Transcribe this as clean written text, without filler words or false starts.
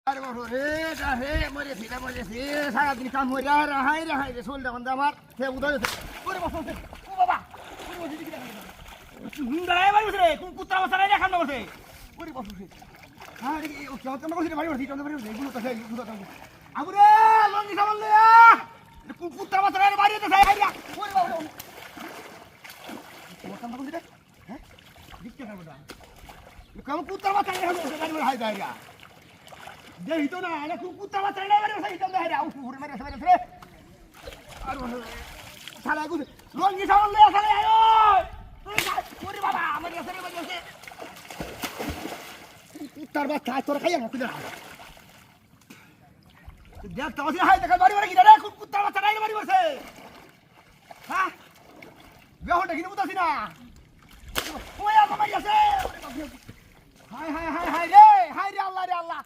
আরে বাবা রে এটা হে মরেছি সারাদিন কাম হইরা রাহাই রে শোলটা বন্ধ আমার সে উদয় ওরে বাবা ও বাবা ওরে বসে দিকে দাঁড়ায় বাড়ি বসে রে কোন কুত্তা বসে রে খান না বসে ওরে বাবা আরে ও কেউ তো বসে বাড়ি বসে চন্দ্র বাড়ি বসে এগুলো তো সেই আবুরে লঙ্গি সামল লে কোন কুত্তা বসে রে বাড়ি তো সেই আইয়া ওরে বাবা ও কাম বসে রে হ্যাঁ দিকে খাবো না কোন কুত্তা বসে রে বাড়ি বসে হাই যাইয়া দেই তো না আরে কুত্তা বাচ্চা না মেরে সেই তো দেই আউ পুরে মেরে রে আর শালা গুড লঙ্গি সামল লে শালা আয় ওরে বাবা আমার কাছে রে বাজে কুত্তার বাচ্চা তোর খাইয়া না তুই দেখ তো আসি হাই দেখা বাড়ি বাড়ি কি রে কুত্তার বাচ্চা নাই বাড়ি বসে হ্যাঁ বেহটা কিনে উদাসি না ওয়া মামাই আছে হাই রে আল্লাহ রে আল্লাহ